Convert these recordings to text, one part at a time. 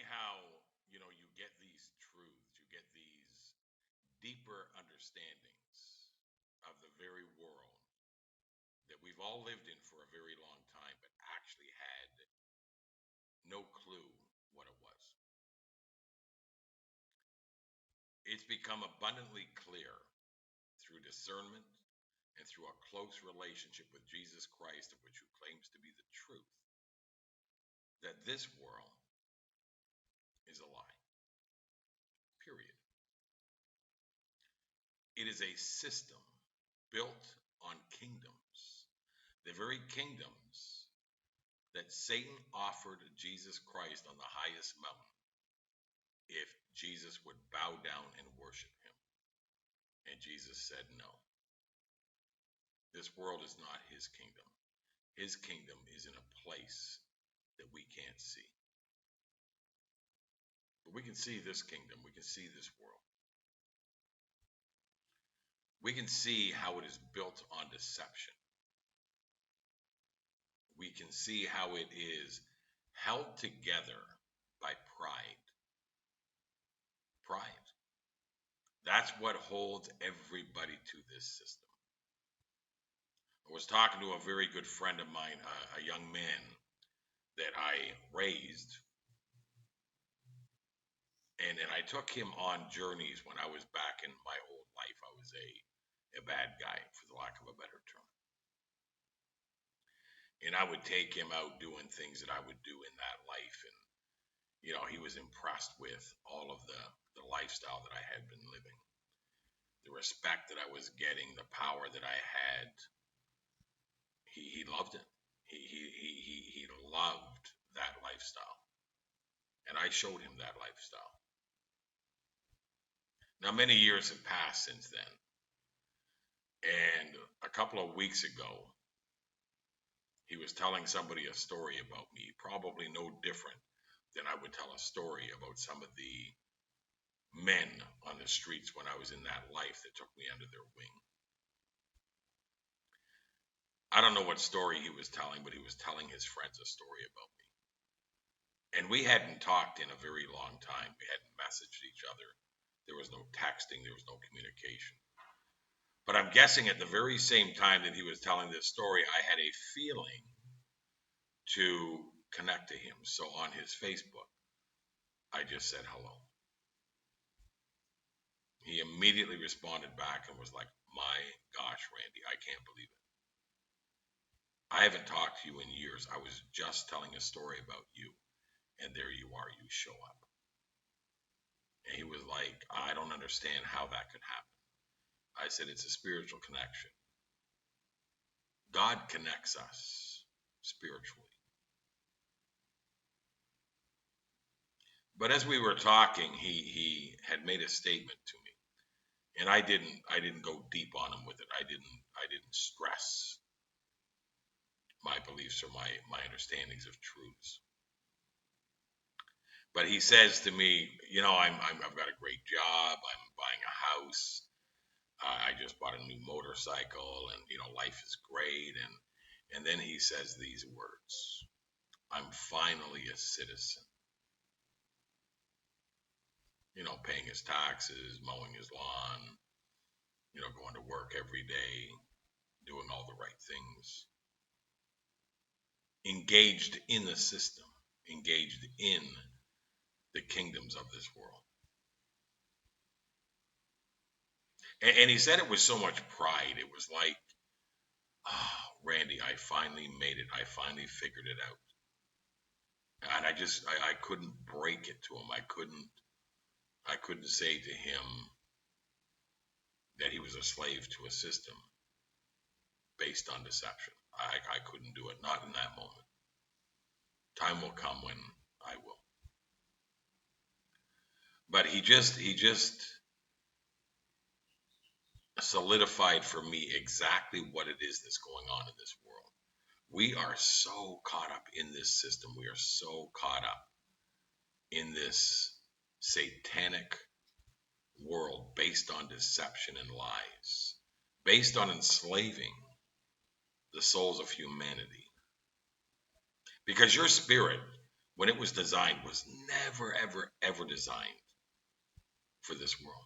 how, you get these truths, you get these deeper understandings of the very world that we've all lived in for a very long time, but actually had no clue what it was. It's become abundantly clear through discernment and through a close relationship with Jesus Christ, of which who claims to be the truth, that this world is a lie. Period. It is a system built on kingdoms, the very kingdoms that Satan offered Jesus Christ on the highest mountain if Jesus would bow down and worship him. And Jesus said no. This world is not his kingdom. His kingdom is in a place that we can't see. But we can see this kingdom. We can see this world. We can see how it is built on deception. We can see how it is held together by pride. Pride. That's what holds everybody to this system. I was talking to a very good friend of mine, a young man that I raised, and I took him on journeys when I was back in my old life. I was a bad guy, for the lack of a better term. And I would take him out doing things that I would do in that life. And, he was impressed with all of the lifestyle that I had been living, the respect that I was getting, the power that I had. He loved it. He loved that lifestyle. And I showed him that lifestyle. Now, many years have passed since then. And a couple of weeks ago, he was telling somebody a story about me, probably no different than I would tell a story about some of the men on the streets when I was in that life that took me under their wing. I don't know what story he was telling, but he was telling his friends a story about me. And we hadn't talked in a very long time. We hadn't messaged each other. There was no texting. There was no communication. But I'm guessing at the very same time that he was telling this story, I had a feeling to connect to him. So on his Facebook, I just said hello. He immediately responded back and was like, my gosh, Randy, I can't believe it. I haven't talked to you in years. I was just telling a story about you, and there you are, you show up. And he was like, I don't understand how that could happen. I said, it's a spiritual connection. God connects us spiritually. But as we were talking, he had made a statement to me, and I didn't go deep on him with it. I didn't stress my beliefs or my understandings of truths. But he says to me, I've got a great job. I'm buying a house. I just bought a new motorcycle, and life is great. And then he says these words: I'm finally a citizen. Paying his taxes, mowing his lawn, going to work every day, doing all the right things. Engaged in the system, engaged in the kingdoms of this world. And he said it with so much pride. It was like, oh, Randy, I finally made it. I finally figured it out. And I couldn't break it to him. I couldn't say to him that he was a slave to a system based on deception. I couldn't do it, not in that moment. Time will come when I will. But he just solidified for me exactly what it is that's going on in this world. We are so caught up in this system. We are so caught up in this satanic world based on deception and lies, based on enslaving the souls of humanity. Because your spirit when it was designed, was never, ever, ever designed for this world.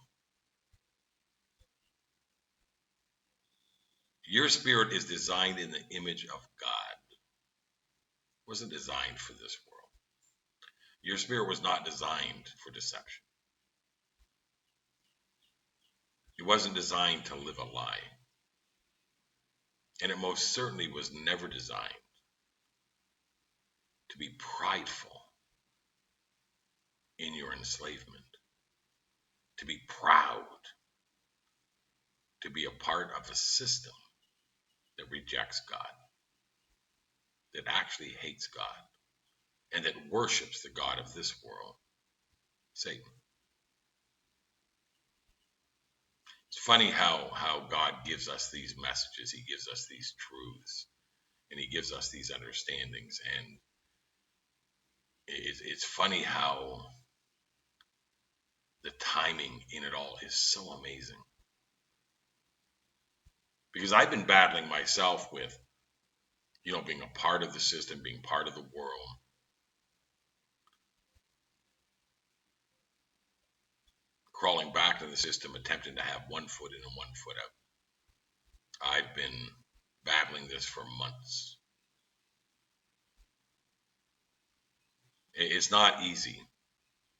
Your spirit is designed in the image of God. It wasn't designed for this world. Your spirit was not designed for deception. It wasn't designed to live a lie. And it most certainly was never designed to be prideful in your enslavement, to be proud, to be a part of a system that rejects God, that actually hates God, and that worships the God of this world, Satan. It's funny how God gives us these messages. He gives us these truths, and he gives us these understandings. And it's funny how the timing in it all is so amazing. Because I've been battling myself with, being a part of the system, being part of the world. Crawling back into the system, attempting to have one foot in and one foot out. I've been battling this for months. It's not easy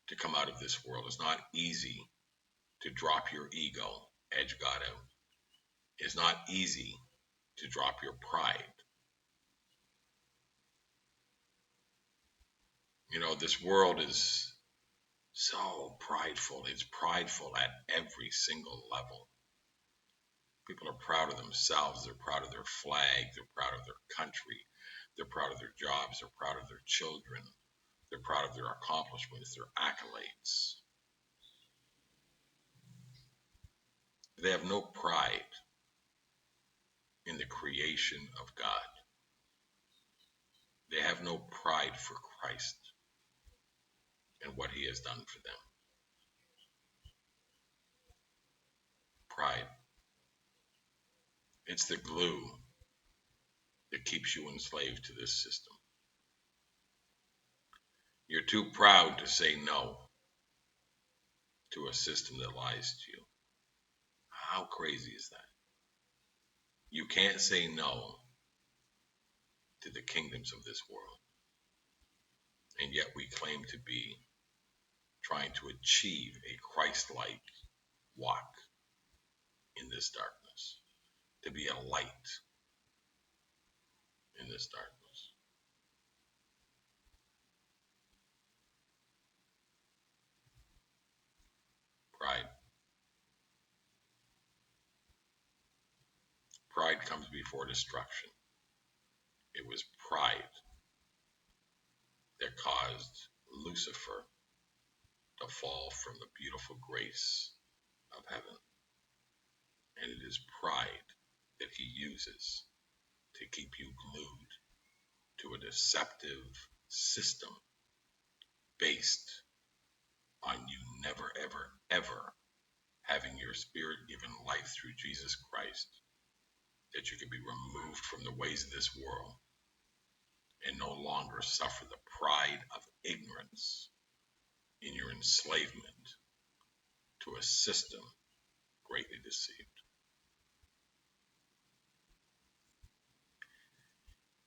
to come out of this world. It's not easy to drop your ego, edge God out. It's not easy to drop your pride. This world is so prideful. It's prideful at every single level. People are proud of themselves. They're proud of their flag. They're proud of their country. They're proud of their jobs. They're proud of their children. They're proud of their accomplishments, their accolades. They have no pride in the creation of God. They have no pride for Christ and what he has done for them. Pride. It's the glue that keeps you enslaved to this system. You're too proud to say no to a system that lies to you. How crazy is that? You can't say no to the kingdoms of this world. And yet we claim to be trying to achieve a Christ-like walk in this darkness, to be a light in this darkness. Pride. Pride comes before destruction. It was pride that caused Lucifer to fall from the beautiful grace of heaven. And it is pride that he uses to keep you glued to a deceptive system based on you never, ever, ever having your spirit given life through Jesus Christ, that you can be removed from the ways of this world and no longer suffer the pride of ignorance in your enslavement to a system greatly deceived.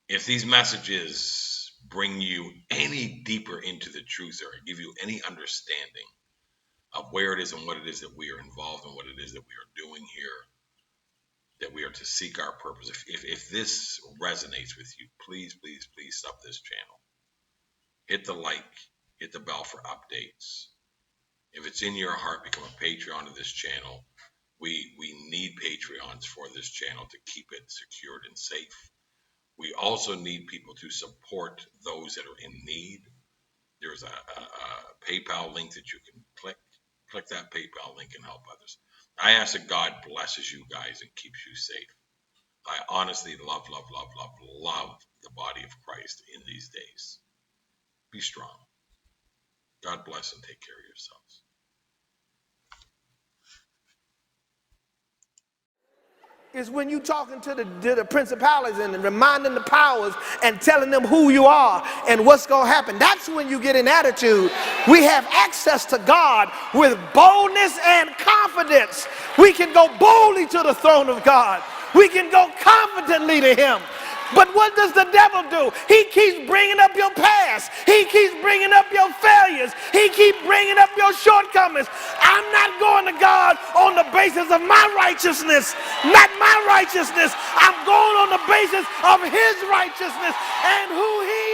If these messages bring you any deeper into the truth or give you any understanding of where it is and what it is that we are involved in, what it is that we are doing here, that we are to seek our purpose. If this resonates with you, please, please, please sub this channel. Hit the like, hit the bell for updates. If it's in your heart, become a Patreon of this channel. We need Patreons for this channel to keep it secured and safe. We also need people to support those that are in need. There's a PayPal link that you can click. Click that PayPal link and help others. I ask that God blesses you guys and keeps you safe. I honestly love the body of Christ in these days. Be strong. God bless and take care of yourselves. is when you talking to the principalities and reminding the powers and telling them who you are and what's going to happen. That's when you get an attitude. We have access to God with boldness and confidence. We can go boldly to the throne of God. We can go confidently to him. But what does the devil do? He keeps bringing up your past. He keeps bringing up your failures. He keeps bringing up your shortcomings. I'm not going to God on the basis of my righteousness, not my righteousness. I'm going on the basis of his righteousness and who he